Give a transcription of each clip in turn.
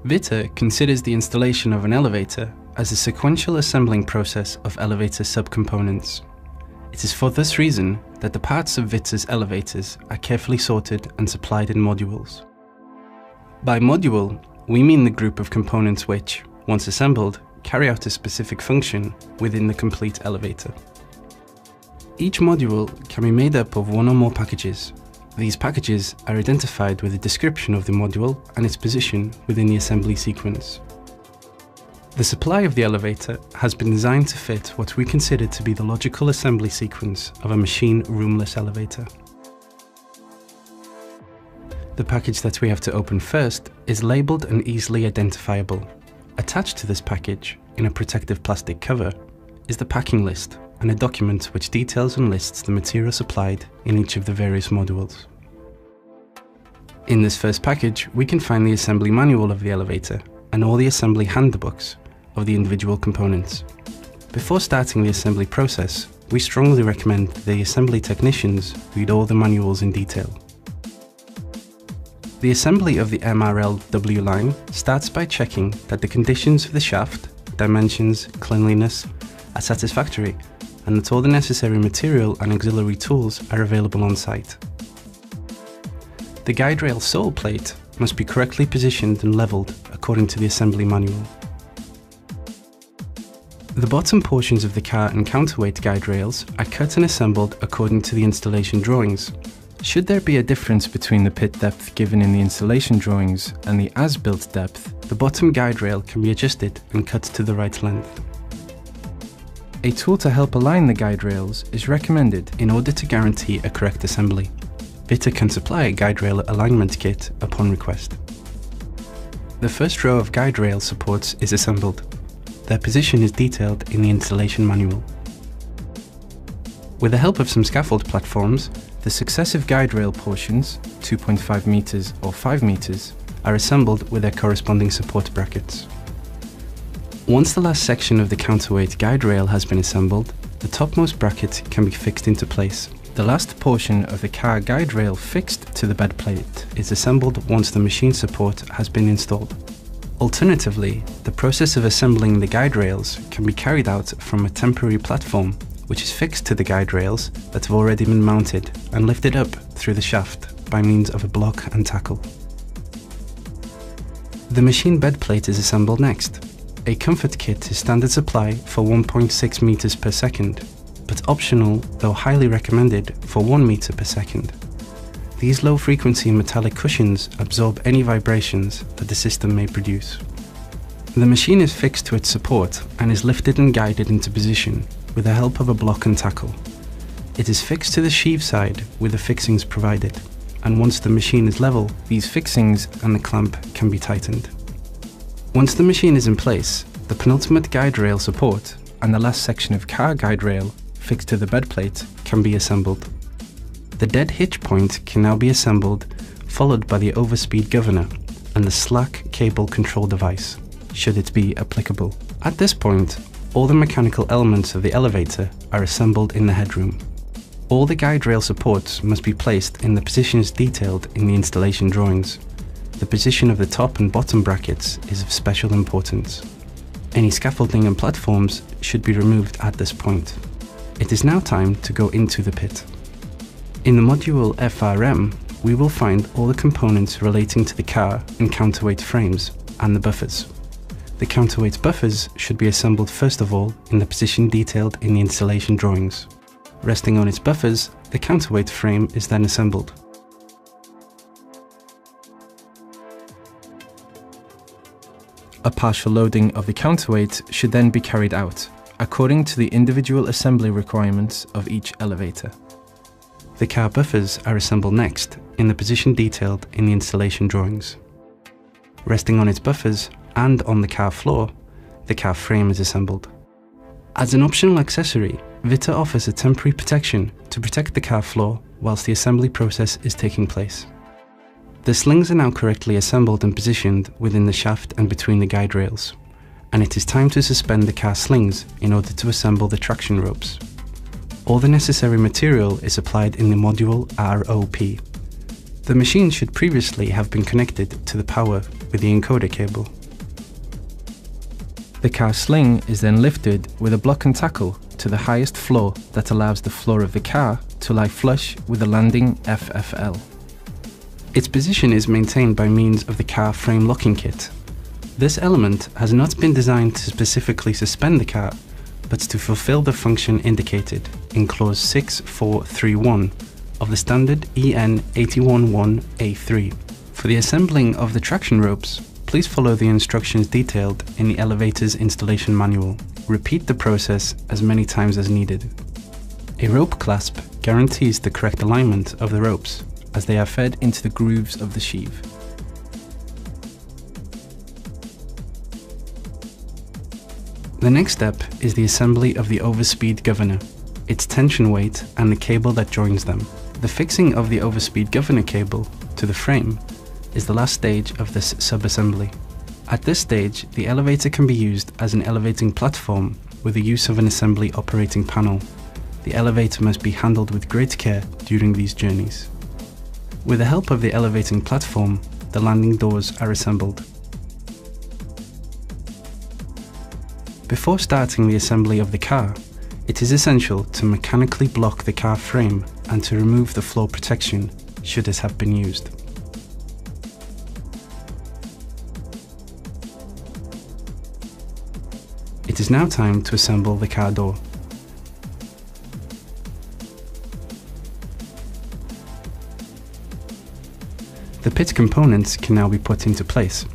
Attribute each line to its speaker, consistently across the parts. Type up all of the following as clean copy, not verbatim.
Speaker 1: Vita considers the installation of an elevator as a sequential assembling process of elevator subcomponents. It is for this reason that the parts of Vita's elevators are carefully sorted and supplied in modules. By module, we mean the group of components which, once assembled, carry out a specific function within the complete elevator. Each module can be made up of one or more packages. These packages are identified with a description of the module and its position within the assembly sequence. The supply of the elevator has been designed to fit what we consider to be the logical assembly sequence of a machine roomless elevator. The package that we have to open first is labelled and easily identifiable. Attached to this package, in a protective plastic cover, is the packing list and a document which details and lists the material supplied in each of the various modules. In this first package, we can find the assembly manual of the elevator and all the assembly handbooks of the individual components. Before starting the assembly process, we strongly recommend the assembly technicians read all the manuals in detail. The assembly of the MRL-W line starts by checking that the conditions of the shaft, dimensions, cleanliness are satisfactory and that all the necessary material and auxiliary tools are available on site. The guide rail sole plate must be correctly positioned and levelled according to the assembly manual. The bottom portions of the car and counterweight guide rails are cut and assembled according to the installation drawings. Should there be a difference between the pit depth given in the installation drawings and the as-built depth, the bottom guide rail can be adjusted and cut to the right length. A tool to help align the guide rails is recommended in order to guarantee a correct assembly. Vita can supply a guide rail alignment kit upon request. The first row of guide rail supports is assembled. Their position is detailed in the installation manual. With the help of some scaffold platforms, the successive guide rail portions, 2.5 meters or 5 meters, are assembled with their corresponding support brackets. Once the last section of the counterweight guide rail has been assembled, the topmost bracket can be fixed into place. The last portion of the car guide rail fixed to the bed plate is assembled once the machine support has been installed. Alternatively, the process of assembling the guide rails can be carried out from a temporary platform which is fixed to the guide rails that have already been mounted and lifted up through the shaft by means of a block and tackle. The machine bed plate is assembled next. A comfort kit is standard supply for 1.6 meters per second, but optional, though highly recommended, for 1 meter per second. These low-frequency metallic cushions absorb any vibrations that the system may produce. The machine is fixed to its support and is lifted and guided into position with the help of a block and tackle. It is fixed to the sheave side with the fixings provided, and once the machine is level, these fixings and the clamp can be tightened. Once the machine is in place, the penultimate guide rail support and the last section of car guide rail fixed to the bed plate can be assembled. The dead hitch point can now be assembled, followed by the overspeed governor and the slack cable control device, should it be applicable. At this point, all the mechanical elements of the elevator are assembled in the headroom. All the guide rail supports must be placed in the positions detailed in the installation drawings. The position of the top and bottom brackets is of special importance. Any scaffolding and platforms should be removed at this point. It is now time to go into the pit. In the module FRM, we will find all the components relating to the car and counterweight frames and the buffers. The counterweight buffers should be assembled first of all in the position detailed in the installation drawings. Resting on its buffers, the counterweight frame is then assembled. A partial loading of the counterweight should then be carried out, according to the individual assembly requirements of each elevator. The car buffers are assembled next, in the position detailed in the installation drawings. Resting on its buffers, and on the car floor, the car frame is assembled. As an optional accessory, Vita offers a temporary protection to protect the car floor whilst the assembly process is taking place. The slings are now correctly assembled and positioned within the shaft and between the guide rails, and it is time to suspend the car slings in order to assemble the traction ropes. All the necessary material is applied in the module ROP. The machine should previously have been connected to the power with the encoder cable.
Speaker 2: The car sling is then lifted with a block and tackle to the highest floor that allows the floor of the car to lie flush with the landing FFL.
Speaker 1: Its position is maintained by means of the car frame locking kit. This element has not been designed to specifically suspend the car, but to fulfill the function indicated in clause 6431 of the standard EN 811A3. For the assembling of the traction ropes, please follow the instructions detailed in the elevator's installation manual. Repeat the process as many times as needed. A rope clasp guarantees the correct alignment of the ropes as they are fed into the grooves of the sheave. The next step is the assembly of the overspeed governor, its tension weight and the cable that joins them. The fixing of the overspeed governor cable to the frame is the last stage of this sub-assembly. At this stage, the elevator can be used as an elevating platform with the use of an assembly operating panel. The elevator must be handled with great care during these journeys. With the help of the elevating platform, the landing doors are assembled. Before starting the assembly of the car, it is essential to mechanically block the car frame and to remove the floor protection should it have been used. It is now time to assemble the car door. The pit components can now be put into place.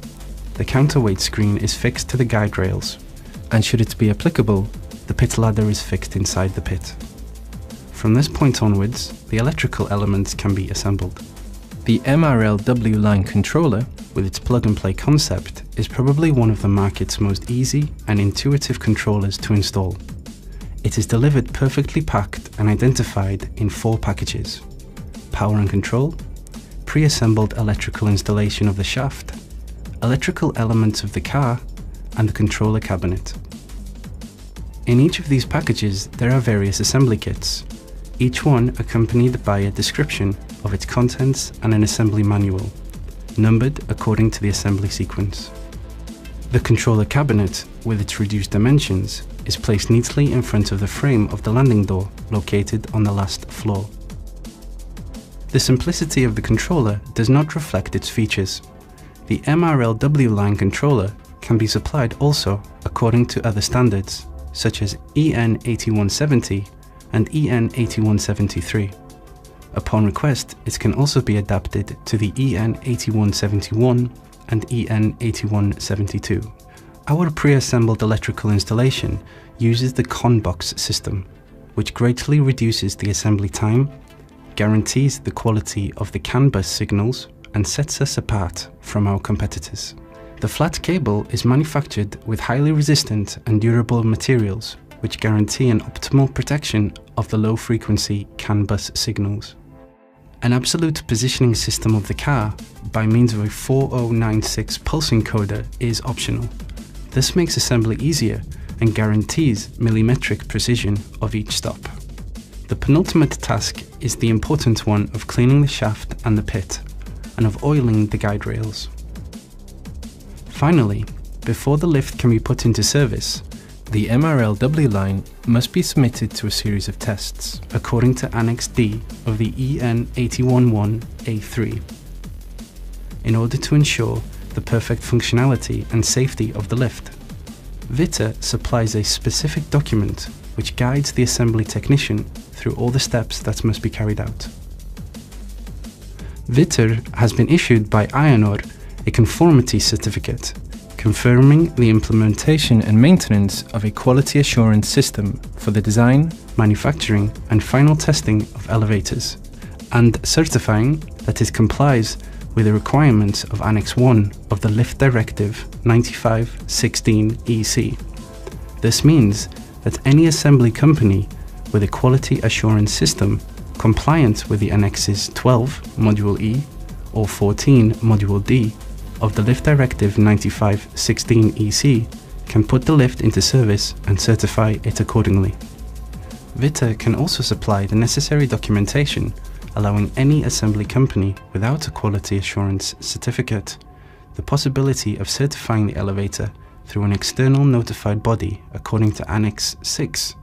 Speaker 1: The counterweight screen is fixed to the guide rails, and should it be applicable, the pit ladder is fixed inside the pit. From this point onwards, the electrical elements can be assembled.
Speaker 2: The MRL-W line controller, with its plug-and-play concept, is probably one of the market's most easy and intuitive controllers to install. It is delivered perfectly packed and identified in 4 packages: power and control, pre-assembled electrical installation of the shaft, electrical elements of the car, and the controller cabinet. In each of these packages there are various assembly kits, each one accompanied by a description of its contents and an assembly manual, numbered according to the assembly sequence. The controller cabinet, with its reduced dimensions, is placed neatly in front of the frame of the landing door located on the last floor. The simplicity of the controller does not reflect its features. The MRL-W line controller can be supplied also according to other standards, such as EN 8170 and EN 8173. Upon request, it can also be adapted to the EN 8171 and EN 8172. Our pre-assembled electrical installation uses the CON-box system, which greatly reduces the assembly time, guarantees the quality of the CAN bus signals, and sets us apart from our competitors. The flat cable is manufactured with highly resistant and durable materials, which guarantee an optimal protection of the low-frequency CAN bus signals. An absolute positioning system of the car by means of a 4096 pulse encoder is optional. This makes assembly easier and guarantees millimetric precision of each stop. The penultimate task is the important one of cleaning the shaft and the pit, and of oiling the guide rails. Finally, before the lift can be put into service, the MRL-W line must be submitted to a series of tests, according to Annex D of the EN 811A3, in order to ensure the perfect functionality and safety of the lift. VITA supplies a specific document which guides the assembly technician through all the steps that must be carried out. VITA has been issued by IONOR a conformity certificate, confirming the implementation and maintenance of a quality assurance system for the design, manufacturing and final testing of elevators, and certifying that it complies with the requirements of Annex 1 of the Lift Directive 95/16/EC. This means that any assembly company with a quality assurance system compliant with the Annexes 12 Module E or 14 Module D of the Lift Directive 95/16/EC can put the lift into service and certify it accordingly. VITA can also supply the necessary documentation allowing any assembly company without a quality assurance certificate the possibility of certifying the elevator
Speaker 1: through an external notified body according to Annex 6